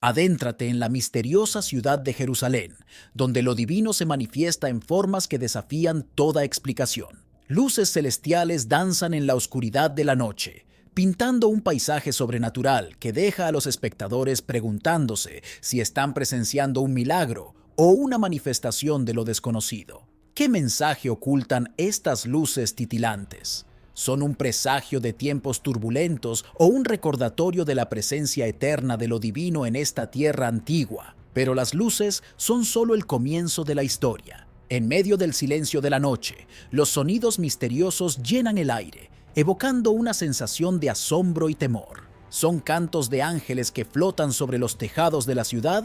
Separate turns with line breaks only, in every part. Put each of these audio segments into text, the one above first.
Adéntrate en la misteriosa ciudad de Jerusalén, donde lo divino se manifiesta en formas que desafían toda explicación. Luces celestiales danzan en la oscuridad de la noche, pintando un paisaje sobrenatural que deja a los espectadores preguntándose si están presenciando un milagro o una manifestación de lo desconocido. ¿Qué mensaje ocultan estas luces titilantes? ¿Son un presagio de tiempos turbulentos o un recordatorio de la presencia eterna de lo divino en esta tierra antigua? Pero las luces son solo el comienzo de la historia. En medio del silencio de la noche, los sonidos misteriosos llenan el aire, evocando una sensación de asombro y temor. ¿Son cantos de ángeles que flotan sobre los tejados de la ciudad?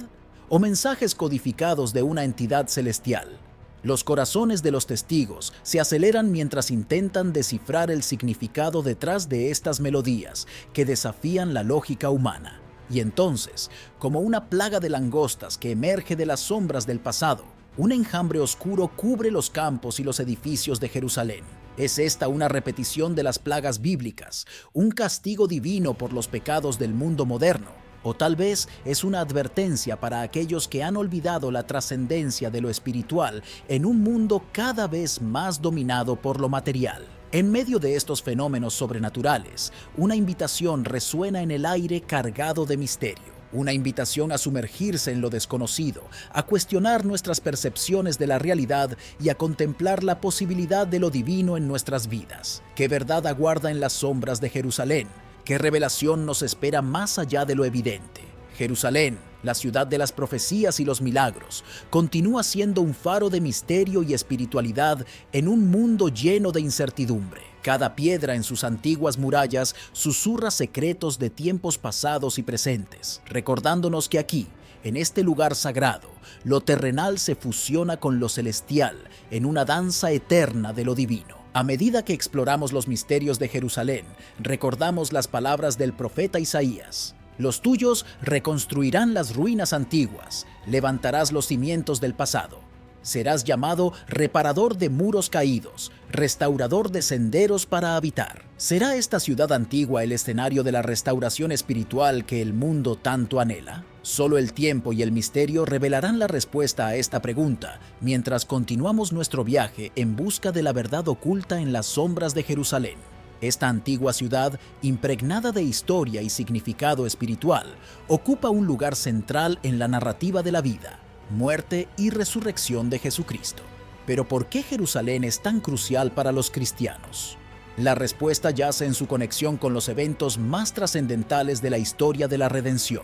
¿O mensajes codificados de una entidad celestial? Los corazones de los testigos se aceleran mientras intentan descifrar el significado detrás de estas melodías que desafían la lógica humana. Y entonces, como una plaga de langostas que emerge de las sombras del pasado, un enjambre oscuro cubre los campos y los edificios de Jerusalén. ¿Es esta una repetición de las plagas bíblicas, un castigo divino por los pecados del mundo moderno? O tal vez es una advertencia para aquellos que han olvidado la trascendencia de lo espiritual en un mundo cada vez más dominado por lo material. En medio de estos fenómenos sobrenaturales, una invitación resuena en el aire cargado de misterio. Una invitación a sumergirse en lo desconocido, a cuestionar nuestras percepciones de la realidad y a contemplar la posibilidad de lo divino en nuestras vidas. ¿Qué verdad aguarda en las sombras de Jerusalén? ¿Qué revelación nos espera más allá de lo evidente? Jerusalén, la ciudad de las profecías y los milagros, continúa siendo un faro de misterio y espiritualidad en un mundo lleno de incertidumbre. Cada piedra en sus antiguas murallas susurra secretos de tiempos pasados y presentes, recordándonos que aquí, en este lugar sagrado, lo terrenal se fusiona con lo celestial en una danza eterna de lo divino. A medida que exploramos los misterios de Jerusalén, recordamos las palabras del profeta Isaías. Los tuyos reconstruirán las ruinas antiguas, levantarás los cimientos del pasado. Serás llamado reparador de muros caídos, restaurador de senderos para habitar. ¿Será esta ciudad antigua el escenario de la restauración espiritual que el mundo tanto anhela? Solo el tiempo y el misterio revelarán la respuesta a esta pregunta mientras continuamos nuestro viaje en busca de la verdad oculta en las sombras de Jerusalén. Esta antigua ciudad, impregnada de historia y significado espiritual, ocupa un lugar central en la narrativa de la vida, muerte y resurrección de Jesucristo. Pero ¿por qué Jerusalén es tan crucial para los cristianos? La respuesta yace en su conexión con los eventos más trascendentales de la historia de la redención.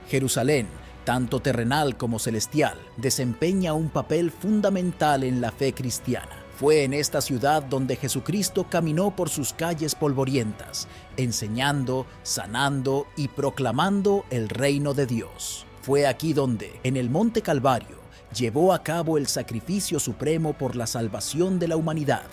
Jerusalén, tanto terrenal como celestial, desempeña un papel fundamental en la fe cristiana. Fue en esta ciudad donde Jesucristo caminó por sus calles polvorientas, enseñando, sanando y proclamando el reino de Dios. Fue aquí donde, en el Monte Calvario, llevó a cabo el sacrificio supremo por la salvación de la humanidad,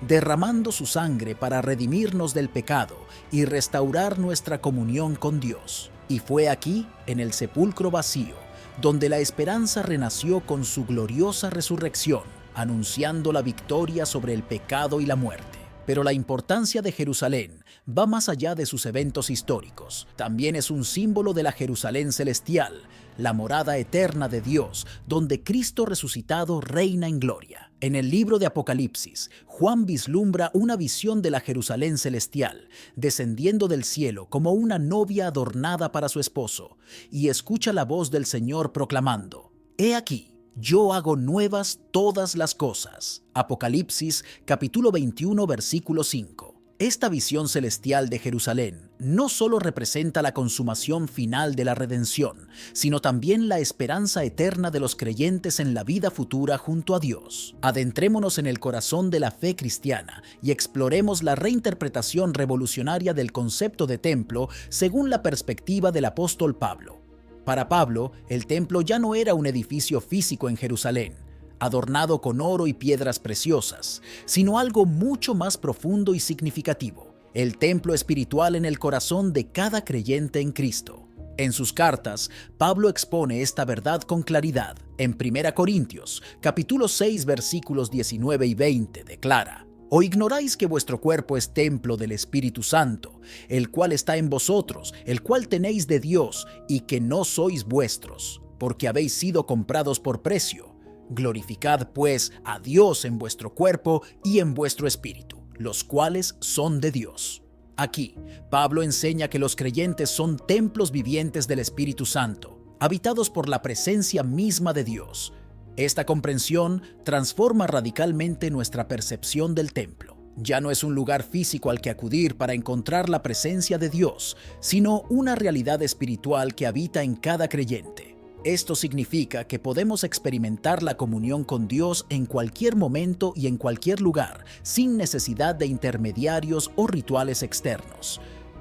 derramando su sangre para redimirnos del pecado y restaurar nuestra comunión con Dios. Y fue aquí, en el sepulcro vacío, donde la esperanza renació con su gloriosa resurrección, anunciando la victoria sobre el pecado y la muerte. Pero la importancia de Jerusalén va más allá de sus eventos históricos. También es un símbolo de la Jerusalén celestial, la morada eterna de Dios, donde Cristo resucitado reina en gloria. En el libro de Apocalipsis, Juan vislumbra una visión de la Jerusalén celestial, descendiendo del cielo como una novia adornada para su esposo, y escucha la voz del Señor proclamando: «He aquí, yo hago nuevas todas las cosas». Apocalipsis capítulo 21 versículo 5. Esta visión celestial de Jerusalén no solo representa la consumación final de la redención, sino también la esperanza eterna de los creyentes en la vida futura junto a Dios. Adentrémonos en el corazón de la fe cristiana y exploremos la reinterpretación revolucionaria del concepto de templo según la perspectiva del apóstol Pablo. Para Pablo, el templo ya no era un edificio físico en Jerusalén, adornado con oro y piedras preciosas, sino algo mucho más profundo y significativo: el templo espiritual en el corazón de cada creyente en Cristo. En sus cartas, Pablo expone esta verdad con claridad. En 1 Corintios, capítulo 6, versículos 19 y 20, declara: ¿O ignoráis que vuestro cuerpo es templo del Espíritu Santo, el cual está en vosotros, el cual tenéis de Dios, y que no sois vuestros, porque habéis sido comprados por precio? Glorificad, pues, a Dios en vuestro cuerpo y en vuestro espíritu, los cuales son de Dios. Aquí, Pablo enseña que los creyentes son templos vivientes del Espíritu Santo, habitados por la presencia misma de Dios. Esta comprensión transforma radicalmente nuestra percepción del templo. Ya no es un lugar físico al que acudir para encontrar la presencia de Dios, sino una realidad espiritual que habita en cada creyente. Esto significa que podemos experimentar la comunión con Dios en cualquier momento y en cualquier lugar, sin necesidad de intermediarios o rituales externos.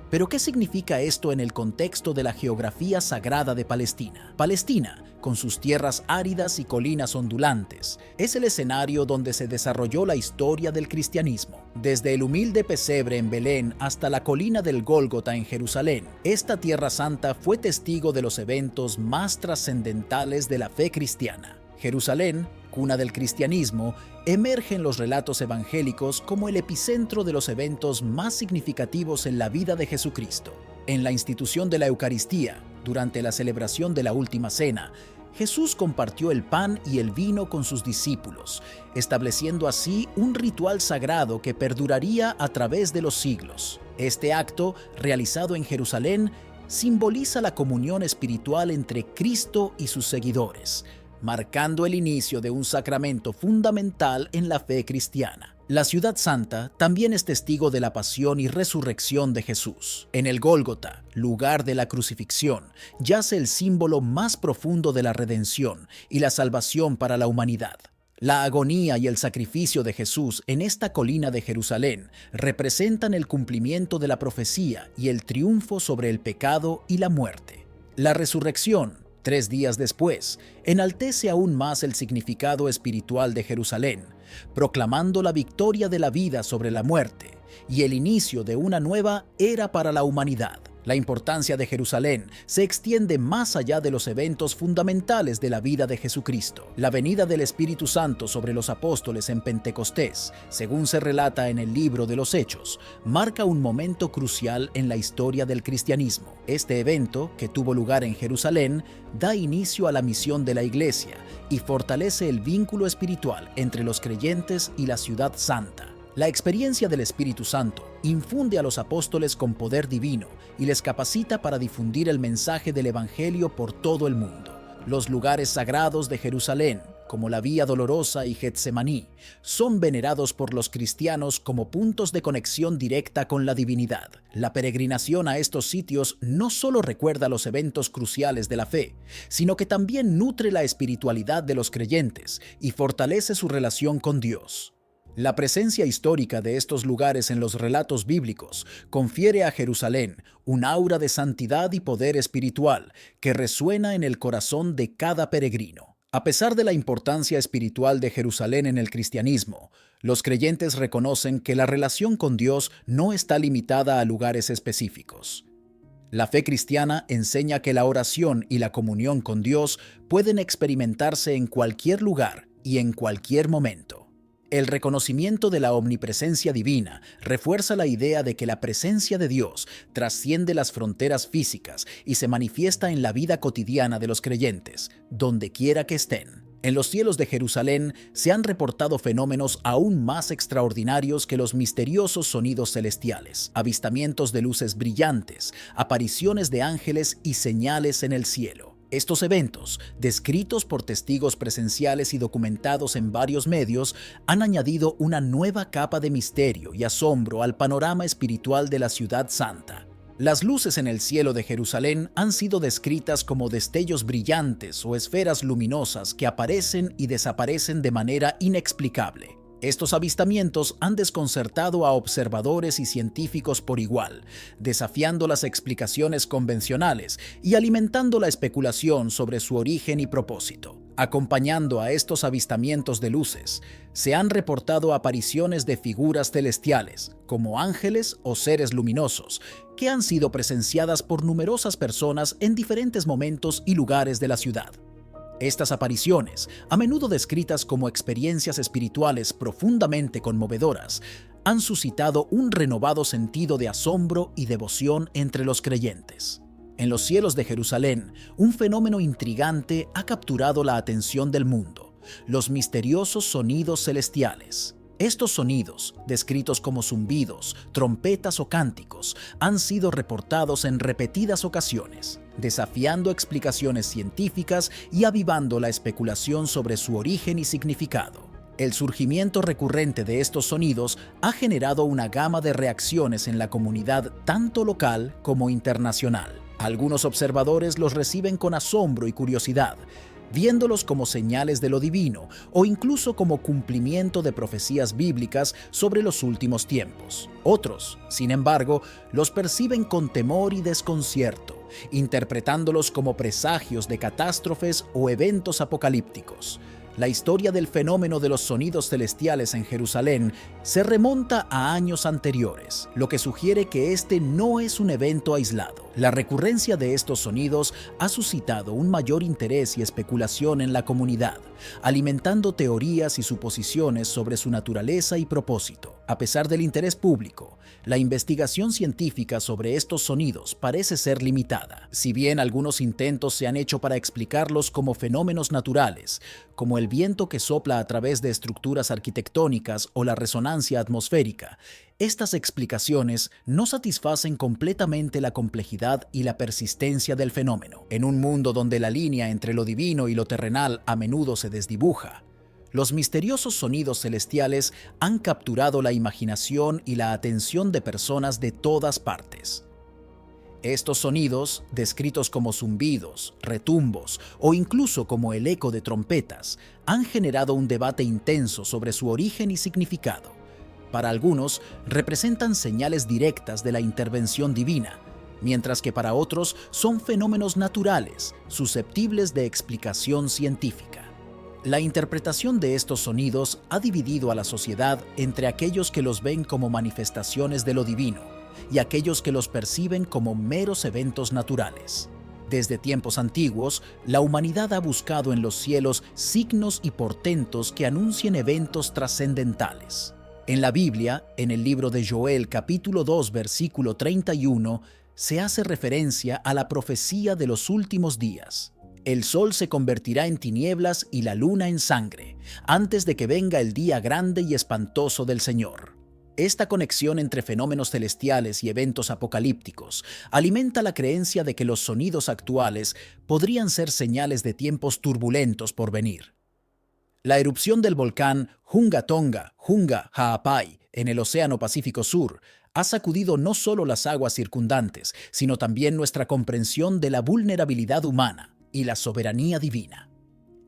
Pero, ¿qué significa esto en el contexto de la geografía sagrada de Palestina? Palestina, con sus tierras áridas y colinas ondulantes, es el escenario donde se desarrolló la historia del cristianismo. Desde el humilde pesebre en Belén hasta la colina del Gólgota en Jerusalén, esta tierra santa fue testigo de los eventos más trascendentales de la fe cristiana. Jerusalén, cuna del cristianismo, emerge en los relatos evangélicos como el epicentro de los eventos más significativos en la vida de Jesucristo. En la institución de la Eucaristía, durante la celebración de la Última Cena, Jesús compartió el pan y el vino con sus discípulos, estableciendo así un ritual sagrado que perduraría a través de los siglos. Este acto, realizado en Jerusalén, simboliza la comunión espiritual entre Cristo y sus seguidores, marcando el inicio de un sacramento fundamental en la fe cristiana. La Ciudad Santa también es testigo de la pasión y resurrección de Jesús. En el Gólgota, lugar de la crucifixión, yace el símbolo más profundo de la redención y la salvación para la humanidad. La agonía y el sacrificio de Jesús en esta colina de Jerusalén representan el cumplimiento de la profecía y el triunfo sobre el pecado y la muerte. La resurrección, 3 días después, enaltece aún más el significado espiritual de Jerusalén, proclamando la victoria de la vida sobre la muerte y el inicio de una nueva era para la humanidad. La importancia de Jerusalén se extiende más allá de los eventos fundamentales de la vida de Jesucristo. La venida del Espíritu Santo sobre los apóstoles en Pentecostés, según se relata en el libro de los Hechos, marca un momento crucial en la historia del cristianismo. Este evento, que tuvo lugar en Jerusalén, da inicio a la misión de la Iglesia y fortalece el vínculo espiritual entre los creyentes y la Ciudad Santa. La experiencia del Espíritu Santo infunde a los apóstoles con poder divino y les capacita para difundir el mensaje del Evangelio por todo el mundo. Los lugares sagrados de Jerusalén, como la Vía Dolorosa y Getsemaní, son venerados por los cristianos como puntos de conexión directa con la divinidad. La peregrinación a estos sitios no solo recuerda los eventos cruciales de la fe, sino que también nutre la espiritualidad de los creyentes y fortalece su relación con Dios. La presencia histórica de estos lugares en los relatos bíblicos confiere a Jerusalén un aura de santidad y poder espiritual que resuena en el corazón de cada peregrino. A pesar de la importancia espiritual de Jerusalén en el cristianismo, los creyentes reconocen que la relación con Dios no está limitada a lugares específicos. La fe cristiana enseña que la oración y la comunión con Dios pueden experimentarse en cualquier lugar y en cualquier momento. El reconocimiento de la omnipresencia divina refuerza la idea de que la presencia de Dios trasciende las fronteras físicas y se manifiesta en la vida cotidiana de los creyentes, donde quiera que estén. En los cielos de Jerusalén se han reportado fenómenos aún más extraordinarios que los misteriosos sonidos celestiales, avistamientos de luces brillantes, apariciones de ángeles y señales en el cielo. Estos eventos, descritos por testigos presenciales y documentados en varios medios, han añadido una nueva capa de misterio y asombro al panorama espiritual de la Ciudad Santa. Las luces en el cielo de Jerusalén han sido descritas como destellos brillantes o esferas luminosas que aparecen y desaparecen de manera inexplicable. Estos avistamientos han desconcertado a observadores y científicos por igual, desafiando las explicaciones convencionales y alimentando la especulación sobre su origen y propósito. Acompañando a estos avistamientos de luces, se han reportado apariciones de figuras celestiales, como ángeles o seres luminosos, que han sido presenciadas por numerosas personas en diferentes momentos y lugares de la ciudad. Estas apariciones, a menudo descritas como experiencias espirituales profundamente conmovedoras, han suscitado un renovado sentido de asombro y devoción entre los creyentes. En los cielos de Jerusalén, un fenómeno intrigante ha capturado la atención del mundo: los misteriosos sonidos celestiales. Estos sonidos, descritos como zumbidos, trompetas o cánticos, han sido reportados en repetidas ocasiones, desafiando explicaciones científicas y avivando la especulación sobre su origen y significado. El surgimiento recurrente de estos sonidos ha generado una gama de reacciones en la comunidad tanto local como internacional. Algunos observadores los reciben con asombro y curiosidad, viéndolos como señales de lo divino o incluso como cumplimiento de profecías bíblicas sobre los últimos tiempos. Otros, sin embargo, los perciben con temor y desconcierto, interpretándolos como presagios de catástrofes o eventos apocalípticos. La historia del fenómeno de los sonidos celestiales en Jerusalén se remonta a años anteriores, lo que sugiere que este no es un evento aislado. La recurrencia de estos sonidos ha suscitado un mayor interés y especulación en la comunidad, alimentando teorías y suposiciones sobre su naturaleza y propósito. A pesar del interés público, la investigación científica sobre estos sonidos parece ser limitada. Si bien algunos intentos se han hecho para explicarlos como fenómenos naturales, como el viento que sopla a través de estructuras arquitectónicas o la resonancia atmosférica, estas explicaciones no satisfacen completamente la complejidad y la persistencia del fenómeno. En un mundo donde la línea entre lo divino y lo terrenal a menudo se desdibuja, los misteriosos sonidos celestiales han capturado la imaginación y la atención de personas de todas partes. Estos sonidos, descritos como zumbidos, retumbos o incluso como el eco de trompetas, han generado un debate intenso sobre su origen y significado. Para algunos, representan señales directas de la intervención divina, mientras que para otros son fenómenos naturales, susceptibles de explicación científica. La interpretación de estos sonidos ha dividido a la sociedad entre aquellos que los ven como manifestaciones de lo divino y aquellos que los perciben como meros eventos naturales. Desde tiempos antiguos, la humanidad ha buscado en los cielos signos y portentos que anuncien eventos trascendentales. En la Biblia, en el libro de Joel capítulo 2 versículo 31, se hace referencia a la profecía de los últimos días. El sol se convertirá en tinieblas y la luna en sangre, antes de que venga el día grande y espantoso del Señor. Esta conexión entre fenómenos celestiales y eventos apocalípticos alimenta la creencia de que los sonidos actuales podrían ser señales de tiempos turbulentos por venir. La erupción del volcán Hunga Tonga, Hunga Ha'apai, en el Océano Pacífico Sur, ha sacudido no solo las aguas circundantes, sino también nuestra comprensión de la vulnerabilidad humana y la soberanía divina.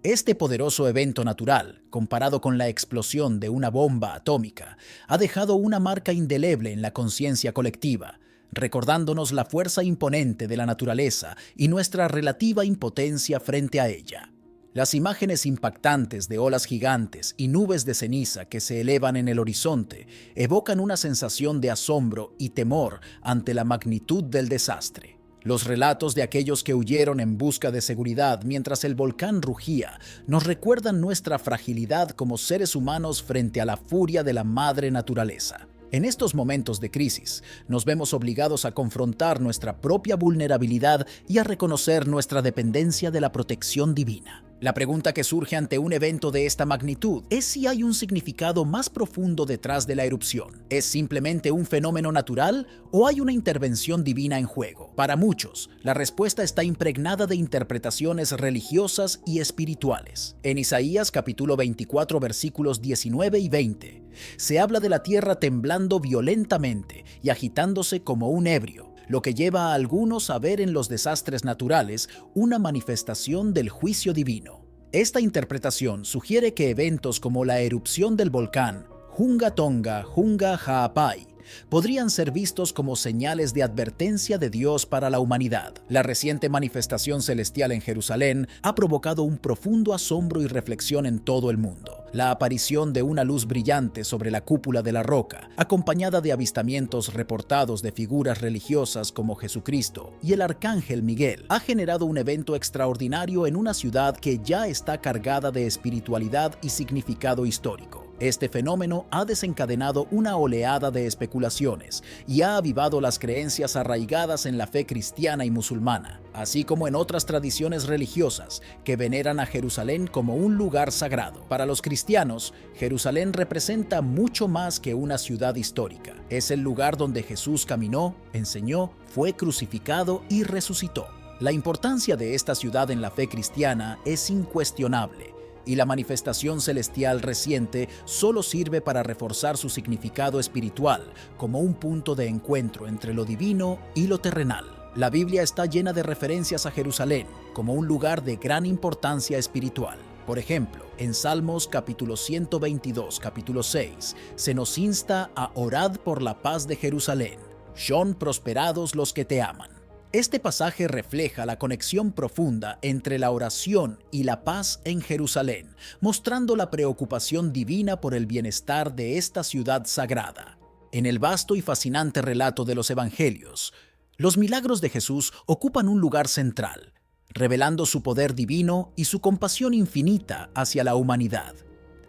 Este poderoso evento natural, comparado con la explosión de una bomba atómica, ha dejado una marca indeleble en la conciencia colectiva, recordándonos la fuerza imponente de la naturaleza y nuestra relativa impotencia frente a ella. Las imágenes impactantes de olas gigantes y nubes de ceniza que se elevan en el horizonte evocan una sensación de asombro y temor ante la magnitud del desastre. Los relatos de aquellos que huyeron en busca de seguridad mientras el volcán rugía nos recuerdan nuestra fragilidad como seres humanos frente a la furia de la madre naturaleza. En estos momentos de crisis, nos vemos obligados a confrontar nuestra propia vulnerabilidad y a reconocer nuestra dependencia de la protección divina. La pregunta que surge ante un evento de esta magnitud es si hay un significado más profundo detrás de la erupción. ¿Es simplemente un fenómeno natural o hay una intervención divina en juego? Para muchos, la respuesta está impregnada de interpretaciones religiosas y espirituales. En Isaías capítulo 24 versículos 19 y 20, se habla de la tierra temblando violentamente y agitándose como un ebrio, lo que lleva a algunos a ver en los desastres naturales una manifestación del juicio divino. Esta interpretación sugiere que eventos como la erupción del volcán Hunga Tonga, Hunga Ha'apai podrían ser vistos como señales de advertencia de Dios para la humanidad. La reciente manifestación celestial en Jerusalén ha provocado un profundo asombro y reflexión en todo el mundo. La aparición de una luz brillante sobre la cúpula de la roca, acompañada de avistamientos reportados de figuras religiosas como Jesucristo y el arcángel Miguel, ha generado un evento extraordinario en una ciudad que ya está cargada de espiritualidad y significado histórico. Este fenómeno ha desencadenado una oleada de especulaciones y ha avivado las creencias arraigadas en la fe cristiana y musulmana, así como en otras tradiciones religiosas que veneran a Jerusalén como un lugar sagrado. Para los cristianos, Jerusalén representa mucho más que una ciudad histórica. Es el lugar donde Jesús caminó, enseñó, fue crucificado y resucitó. La importancia de esta ciudad en la fe cristiana es incuestionable, y la manifestación celestial reciente solo sirve para reforzar su significado espiritual como un punto de encuentro entre lo divino y lo terrenal. La Biblia está llena de referencias a Jerusalén como un lugar de gran importancia espiritual. Por ejemplo, en Salmos capítulo 122, capítulo 6, se nos insta a orad por la paz de Jerusalén. Son prosperados los que te aman. Este pasaje refleja la conexión profunda entre la oración y la paz en Jerusalén, mostrando la preocupación divina por el bienestar de esta ciudad sagrada. En el vasto y fascinante relato de los Evangelios, los milagros de Jesús ocupan un lugar central, revelando su poder divino y su compasión infinita hacia la humanidad.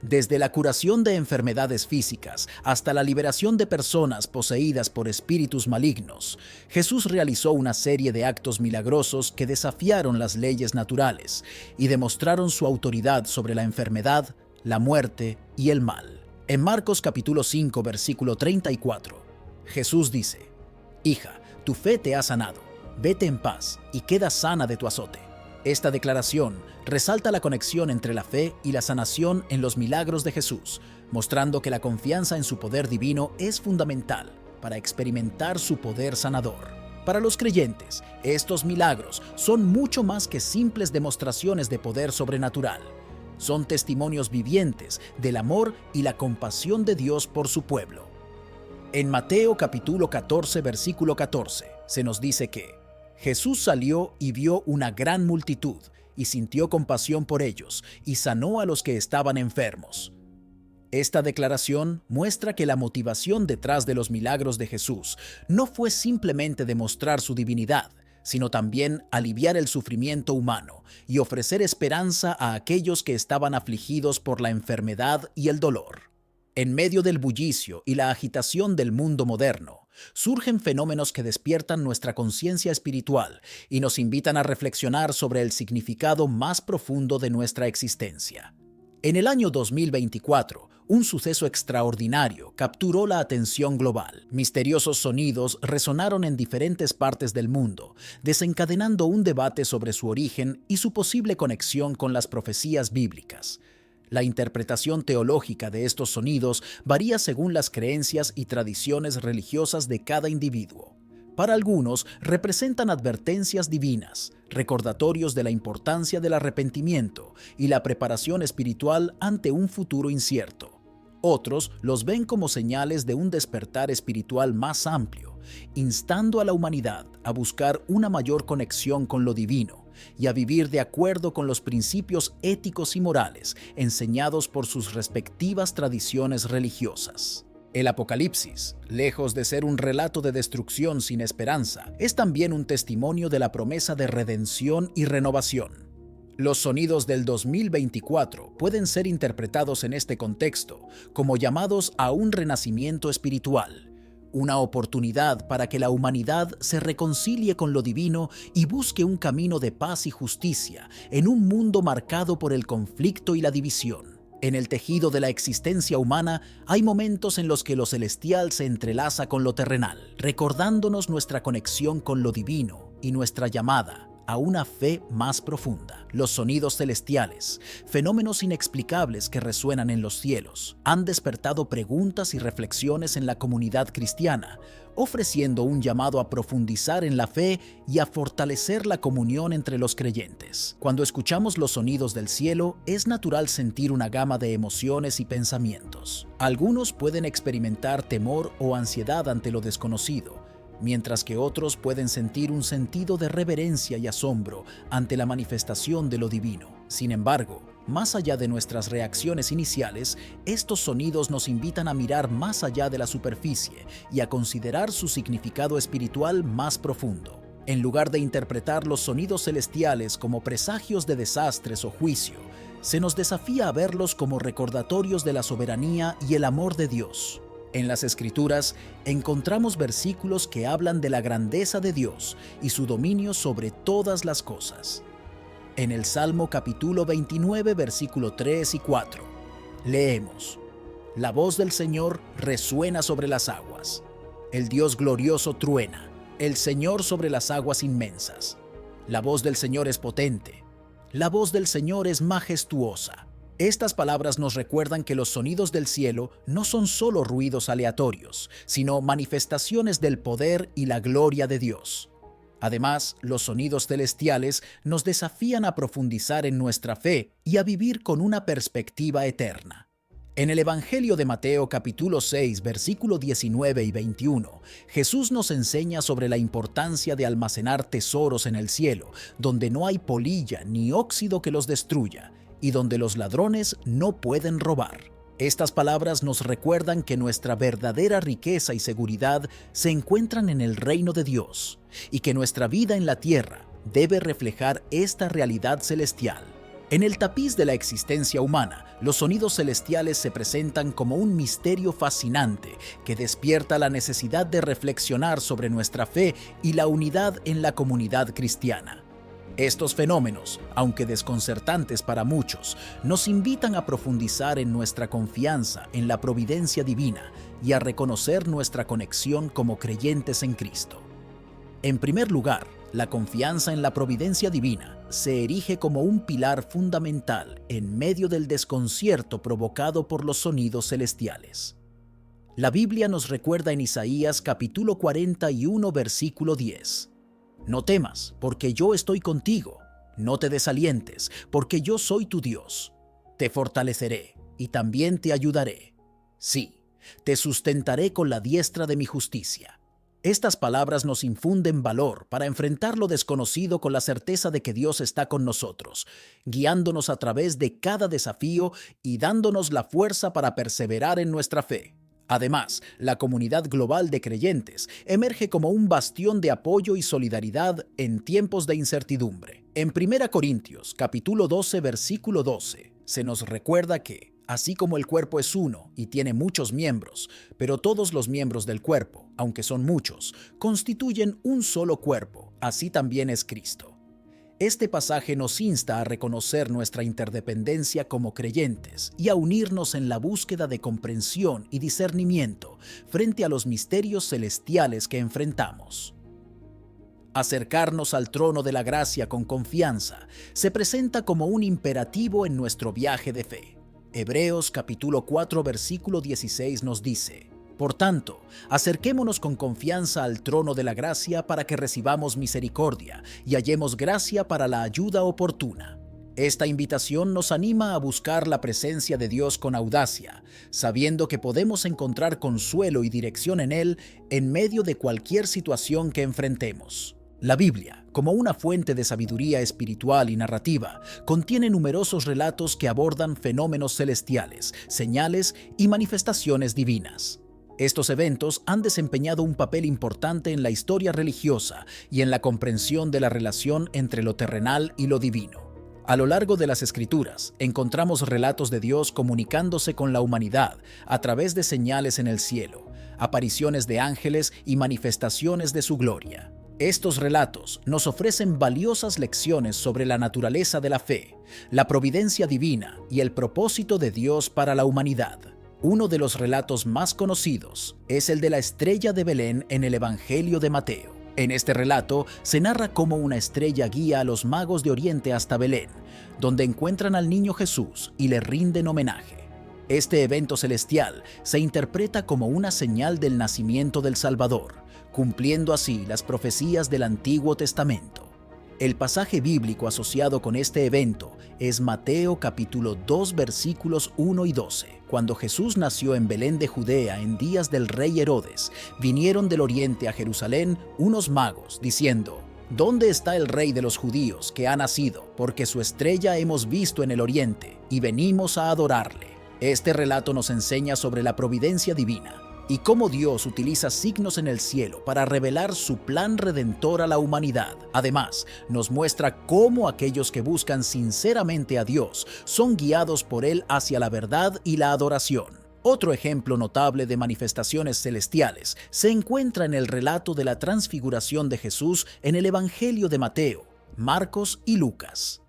Desde la curación de enfermedades físicas hasta la liberación de personas poseídas por espíritus malignos, Jesús realizó una serie de actos milagrosos que desafiaron las leyes naturales y demostraron su autoridad sobre la enfermedad, la muerte y el mal. En Marcos capítulo 5, versículo 34, Jesús dice: «Hija, tu fe te ha sanado. Vete en paz y queda sana de tu azote». Esta declaración resalta la conexión entre la fe y la sanación en los milagros de Jesús, mostrando que la confianza en su poder divino es fundamental para experimentar su poder sanador. Para los creyentes, estos milagros son mucho más que simples demostraciones de poder sobrenatural. Son testimonios vivientes del amor y la compasión de Dios por su pueblo. En Mateo capítulo 14, versículo 14, se nos dice que Jesús salió y vio una gran multitud, y sintió compasión por ellos, y sanó a los que estaban enfermos. Esta declaración muestra que la motivación detrás de los milagros de Jesús no fue simplemente demostrar su divinidad, sino también aliviar el sufrimiento humano y ofrecer esperanza a aquellos que estaban afligidos por la enfermedad y el dolor. En medio del bullicio y la agitación del mundo moderno, surgen fenómenos que despiertan nuestra conciencia espiritual y nos invitan a reflexionar sobre el significado más profundo de nuestra existencia. En el año 2024, un suceso extraordinario capturó la atención global. Misteriosos sonidos resonaron en diferentes partes del mundo, desencadenando un debate sobre su origen y su posible conexión con las profecías bíblicas. La interpretación teológica de estos sonidos varía según las creencias y tradiciones religiosas de cada individuo. Para algunos, representan advertencias divinas, recordatorios de la importancia del arrepentimiento y la preparación espiritual ante un futuro incierto. Otros los ven como señales de un despertar espiritual más amplio, instando a la humanidad a buscar una mayor conexión con lo divino y a vivir de acuerdo con los principios éticos y morales enseñados por sus respectivas tradiciones religiosas. El Apocalipsis, lejos de ser un relato de destrucción sin esperanza, es también un testimonio de la promesa de redención y renovación. Los sonidos del 2024 pueden ser interpretados en este contexto como llamados a un renacimiento espiritual, una oportunidad para que la humanidad se reconcilie con lo divino y busque un camino de paz y justicia en un mundo marcado por el conflicto y la división. En el tejido de la existencia humana hay momentos en los que lo celestial se entrelaza con lo terrenal, recordándonos nuestra conexión con lo divino y nuestra llamada a una fe más profunda. Los sonidos celestiales, fenómenos inexplicables que resuenan en los cielos, han despertado preguntas y reflexiones en la comunidad cristiana, ofreciendo un llamado a profundizar en la fe y a fortalecer la comunión entre los creyentes. Cuando escuchamos los sonidos del cielo, es natural sentir una gama de emociones y pensamientos. Algunos pueden experimentar temor o ansiedad ante lo desconocido, mientras que otros pueden sentir un sentido de reverencia y asombro ante la manifestación de lo divino. Sin embargo, más allá de nuestras reacciones iniciales, estos sonidos nos invitan a mirar más allá de la superficie y a considerar su significado espiritual más profundo. En lugar de interpretar los sonidos celestiales como presagios de desastres o juicio, se nos desafía a verlos como recordatorios de la soberanía y el amor de Dios. En las Escrituras encontramos versículos que hablan de la grandeza de Dios y su dominio sobre todas las cosas. En el Salmo capítulo 29, versículo 3 y 4, leemos: La voz del Señor resuena sobre las aguas. El Dios glorioso truena, el Señor sobre las aguas inmensas. La voz del Señor es potente, la voz del Señor es majestuosa. Estas palabras nos recuerdan que los sonidos del cielo no son solo ruidos aleatorios, sino manifestaciones del poder y la gloria de Dios. Además, los sonidos celestiales nos desafían a profundizar en nuestra fe y a vivir con una perspectiva eterna. En el Evangelio de Mateo capítulo 6, versículo 19 y 21, Jesús nos enseña sobre la importancia de almacenar tesoros en el cielo, donde no hay polilla ni óxido que los destruya, y donde los ladrones no pueden robar. Estas palabras nos recuerdan que nuestra verdadera riqueza y seguridad se encuentran en el reino de Dios, y que nuestra vida en la tierra debe reflejar esta realidad celestial. En el tapiz de la existencia humana, los sonidos celestiales se presentan como un misterio fascinante que despierta la necesidad de reflexionar sobre nuestra fe y la unidad en la comunidad cristiana. Estos fenómenos, aunque desconcertantes para muchos, nos invitan a profundizar en nuestra confianza en la providencia divina y a reconocer nuestra conexión como creyentes en Cristo. En primer lugar, la confianza en la providencia divina se erige como un pilar fundamental en medio del desconcierto provocado por los sonidos celestiales. La Biblia nos recuerda en Isaías capítulo 41, versículo 10. No temas, porque yo estoy contigo. No te desalientes, porque yo soy tu Dios. Te fortaleceré y también te ayudaré. Sí, te sustentaré con la diestra de mi justicia. Estas palabras nos infunden valor para enfrentar lo desconocido con la certeza de que Dios está con nosotros, guiándonos a través de cada desafío y dándonos la fuerza para perseverar en nuestra fe. Además, la comunidad global de creyentes emerge como un bastión de apoyo y solidaridad en tiempos de incertidumbre. En 1 Corintios, capítulo 12, versículo 12, se nos recuerda que, así como el cuerpo es uno y tiene muchos miembros, pero todos los miembros del cuerpo, aunque son muchos, constituyen un solo cuerpo, así también es Cristo. Este pasaje nos insta a reconocer nuestra interdependencia como creyentes y a unirnos en la búsqueda de comprensión y discernimiento frente a los misterios celestiales que enfrentamos. Acercarnos al trono de la gracia con confianza se presenta como un imperativo en nuestro viaje de fe. Hebreos capítulo 4, versículo 16 nos dice: Por tanto, acerquémonos con confianza al trono de la gracia para que recibamos misericordia y hallemos gracia para la ayuda oportuna. Esta invitación nos anima a buscar la presencia de Dios con audacia, sabiendo que podemos encontrar consuelo y dirección en Él en medio de cualquier situación que enfrentemos. La Biblia, como una fuente de sabiduría espiritual y narrativa, contiene numerosos relatos que abordan fenómenos celestiales, señales y manifestaciones divinas. Estos eventos han desempeñado un papel importante en la historia religiosa y en la comprensión de la relación entre lo terrenal y lo divino. A lo largo de las Escrituras, encontramos relatos de Dios comunicándose con la humanidad a través de señales en el cielo, apariciones de ángeles y manifestaciones de su gloria. Estos relatos nos ofrecen valiosas lecciones sobre la naturaleza de la fe, la providencia divina y el propósito de Dios para la humanidad. Uno de los relatos más conocidos es el de la estrella de Belén en el Evangelio de Mateo. En este relato se narra cómo una estrella guía a los magos de Oriente hasta Belén, donde encuentran al niño Jesús y le rinden homenaje. Este evento celestial se interpreta como una señal del nacimiento del Salvador, cumpliendo así las profecías del Antiguo Testamento. El pasaje bíblico asociado con este evento es Mateo capítulo 2 versículos 1 y 12. Cuando Jesús nació en Belén de Judea en días del rey Herodes, vinieron del oriente a Jerusalén unos magos, diciendo: ¿Dónde está el rey de los judíos que ha nacido? Porque su estrella hemos visto en el oriente y venimos a adorarle. Este relato nos enseña sobre la providencia divina y cómo Dios utiliza signos en el cielo para revelar su plan redentor a la humanidad. Además, nos muestra cómo aquellos que buscan sinceramente a Dios son guiados por Él hacia la verdad y la adoración. Otro ejemplo notable de manifestaciones celestiales se encuentra en el relato de la transfiguración de Jesús en el Evangelio de Mateo, Marcos y Lucas.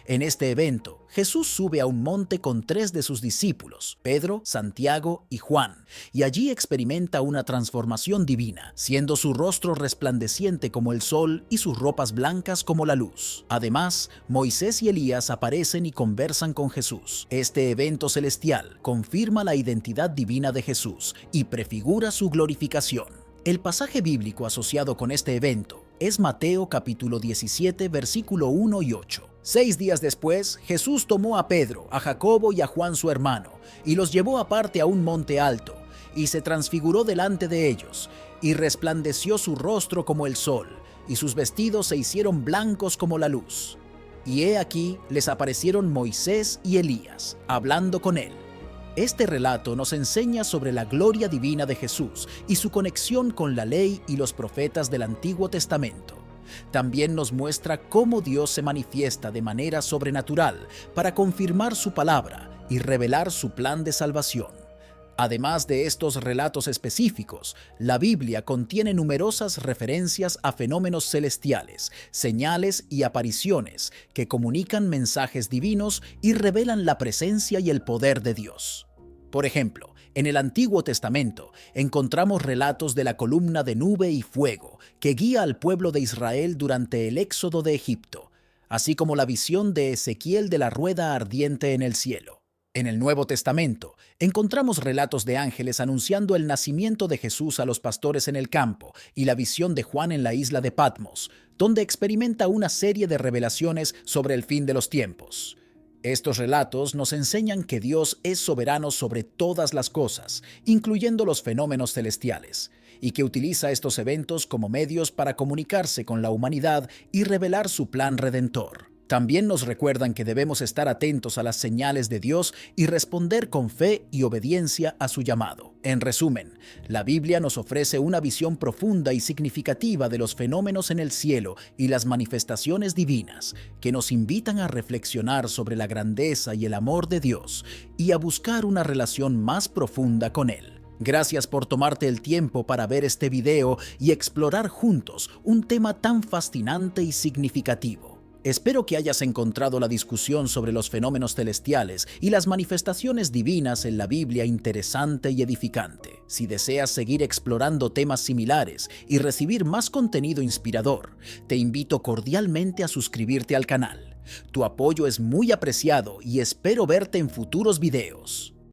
En este evento, Jesús sube a un monte con 3 de sus discípulos, Pedro, Santiago y Juan, y allí experimenta una transformación divina, siendo su rostro resplandeciente como el sol y sus ropas blancas como la luz. Además, Moisés y Elías aparecen y conversan con Jesús. Este evento celestial confirma la identidad divina de Jesús y prefigura su glorificación. El pasaje bíblico asociado con este evento es Mateo capítulo 17, versículo 1 y 8. 6 días después, Jesús tomó a Pedro, a Jacobo y a Juan su hermano, y los llevó aparte a un monte alto, y se transfiguró delante de ellos, y resplandeció su rostro como el sol, y sus vestidos se hicieron blancos como la luz. Y he aquí les aparecieron Moisés y Elías, hablando con él. Este relato nos enseña sobre la gloria divina de Jesús y su conexión con la ley y los profetas del Antiguo Testamento. También nos muestra cómo Dios se manifiesta de manera sobrenatural para confirmar su palabra y revelar su plan de salvación. Además de estos relatos específicos, la Biblia contiene numerosas referencias a fenómenos celestiales, señales y apariciones que comunican mensajes divinos y revelan la presencia y el poder de Dios. Por ejemplo, en el Antiguo Testamento encontramos relatos de la columna de nube y fuego que guía al pueblo de Israel durante el éxodo de Egipto, así como la visión de Ezequiel de la rueda ardiente en el cielo. En el Nuevo Testamento encontramos relatos de ángeles anunciando el nacimiento de Jesús a los pastores en el campo y la visión de Juan en la isla de Patmos, donde experimenta una serie de revelaciones sobre el fin de los tiempos. Estos relatos nos enseñan que Dios es soberano sobre todas las cosas, incluyendo los fenómenos celestiales, y que utiliza estos eventos como medios para comunicarse con la humanidad y revelar su plan redentor. También nos recuerdan que debemos estar atentos a las señales de Dios y responder con fe y obediencia a su llamado. En resumen, la Biblia nos ofrece una visión profunda y significativa de los fenómenos en el cielo y las manifestaciones divinas, que nos invitan a reflexionar sobre la grandeza y el amor de Dios y a buscar una relación más profunda con Él. Gracias por tomarte el tiempo para ver este video y explorar juntos un tema tan fascinante y significativo. Espero que hayas encontrado la discusión sobre los fenómenos celestiales y las manifestaciones divinas en la Biblia interesante y edificante. Si deseas seguir explorando temas similares y recibir más contenido inspirador, te invito cordialmente a suscribirte al canal. Tu apoyo es muy apreciado y espero verte en futuros videos.